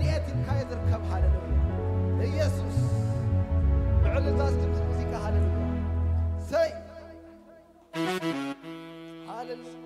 راديات كايزر كم هاللويا يسوع بعلو تاس موسيقى هاللويا سي هاللويا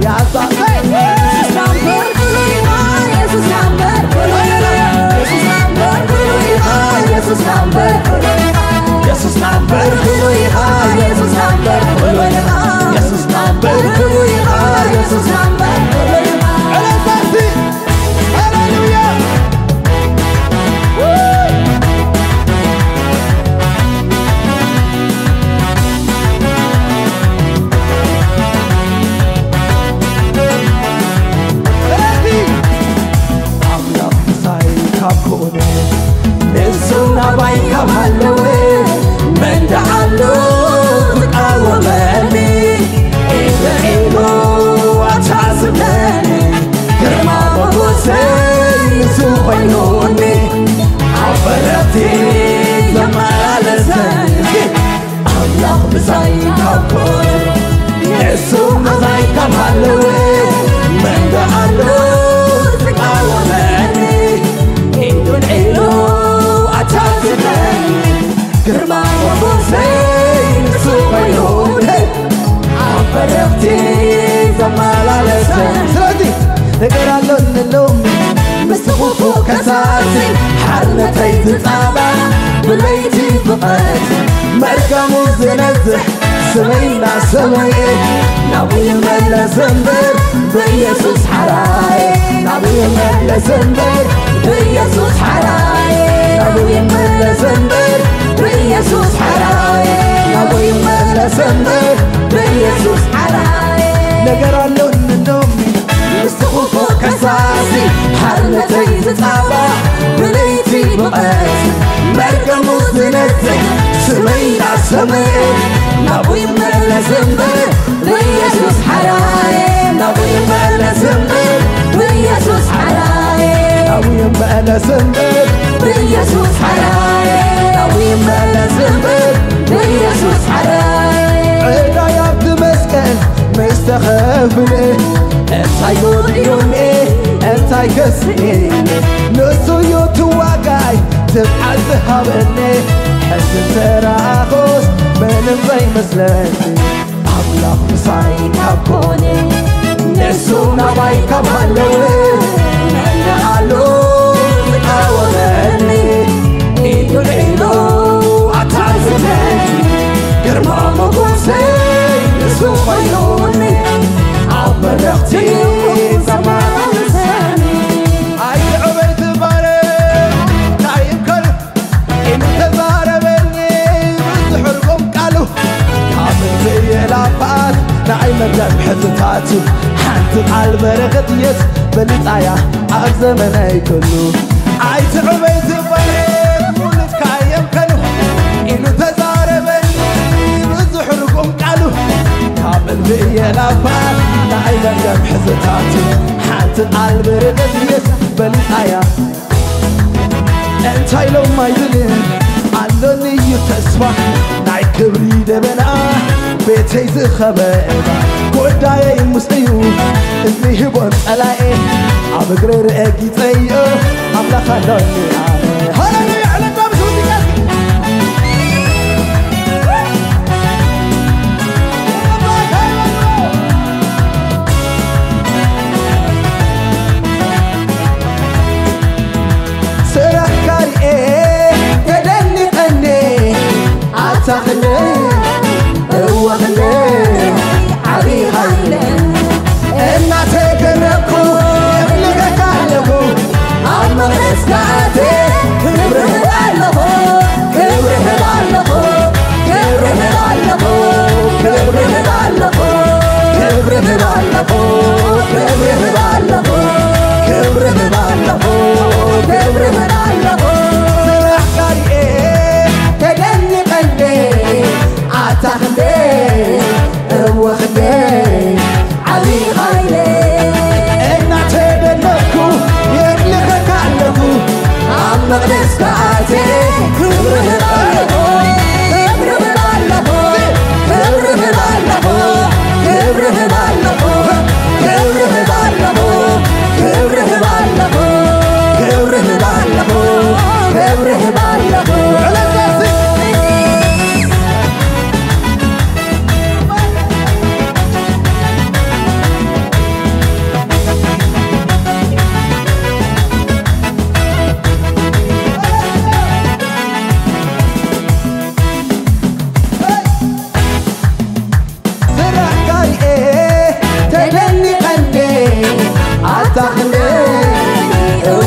ያሳሰኝ ኢየሱስ ናምበር ኩሉይሃ ኢየሱስ ናምበር ኩሉይሃ ኢየሱስ ናምበር ኩሉይሃ ኢየሱስ ናምበር ኩሉይሃ ኢየሱስ ናምበር ኩሉይሃ ኢየሱስ ናምበር ኩሉይሃ ኢየሱስ ናምበር ኩሉይሃ ኢየሱስ ናምበር ኩሉይሃ አለሳሲ ሃሌሉያ نسونا باي كمالو من دعالو تقاومني إلو أتعزمني كرما مبوسي سوخينوني عبرتي زمالزني الله بزاي كاكون نسونا باي كمالو من دعالو تقاومني إلو كرما وبوسين سوغيوني عبرتي زمالا لسان سلادي نقرالو نلومي مستخوفو كساسي حالتي تتابع بليتي فقط مركمو زنزح سمينا سمي نبي ملا زنبر بيسوس حراي نبي ملا زنبر بيسوس حراي نبي ملا زنبر بيسوس حراي نبي ملا زنبر بيسوس حراي نقرالو نلومي مستخوفو كساسي حالتي تتابع بليتي بقات مركمو زنزح سمينا سمي نبي ملا زنبر بيسوس حراي نبي ملا زنبر بيسوس حراي نبي ملا زنبر بيسوس حراي نبي ملا زنبر بيسوس حراي عيدا يابد مسكن مستخفني انتاي قوليوني انتاي كسني نسو يوتواقاي تبعد ذهبني حس تراخوس من زي مسلني أملاك مساي كابوني نسونا باي كمالوي من دعالو تقاومني إلو أتعزمني كرما مبوسين سوخيوني عبرتي زمان لساني عايز عبيت باري نايم كل انت زاربني بزحركم قالوا عامل بي لابات نايم دم حزتاتو حنت قلب رغديت بلطايا عزمناي كله عايز عبيت باري مولد كايم كلو انت زاربني بزحركم قالوا عامل بي لابات نايم دم حزتاتو حنت قلب رغديت بلطايا انتاي لو ما يدلين علوني يتسوى ناي كبري دبنا بيتي زخبئنا قدايا المستيو إذني هبون ألاقي عم قرر أجي تيو عم لخلوني هلالي على الباب سودي سرحكاري تدني قني عتاقلي هو غلي عبي هايلي إنا تكنكو يخلقك أهلكو عم غسكاتي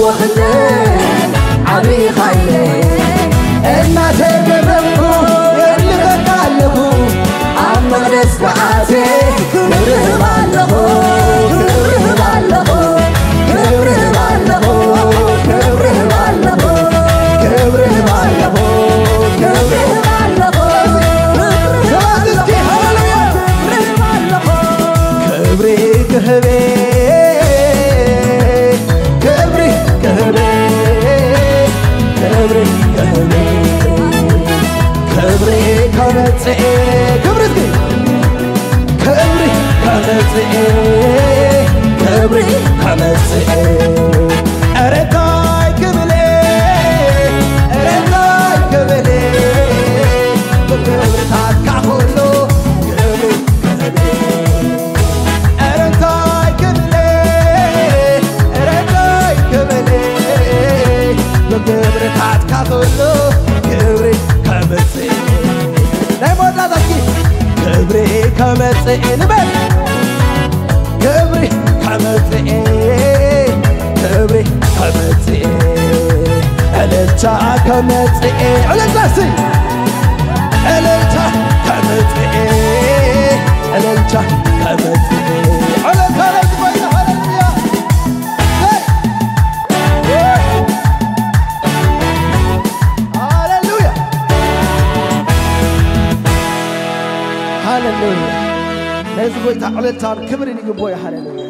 فوخني عبي خيلي እናቴ ገረምኩ የልከታለሁ አመለስ በአቴ ክብርህ ባለሁ ክብርህ ባለሁ ክብርህ ባለሁ ክብርህ ባለሁ ክብርህ ባለሁ ክብርህ ባለሁ እስቲ ሃሌሉያ ክብርህ ባለሁ ክብሬ ክህቤ ክብሬ ክህቤ ክብሬ ክህቤ ክብሬ ከመጽኤ ክብርት ክብሬ ከመጽኤ ክብሬ ከመጽኤ እረታይ ክብሌ እረታይ ክብሌ በክብር ታካሁሉ ክብሬ ክብሌ እረታይ ክብሌ እረታይ ክብሌ በክብር ታካሁሉ ክብሬ ከመጽኤ ናይ ሞዳታኪ ክብሬ ከመጽኤ ንበል ክብሬ ከመጽኤ ክብሬ ከመጽኤ እልልታ ከመጽኤ እልልታሲ እልልታ ከመጽኤ እልልታ ከመጽኤ እልልታ ለዝባይ ሃሌሉያ ሃሌሉያ ሃሌሉያ ለዝቦይታ እልልታ ክብርን ይግቦ ሃሌሉያ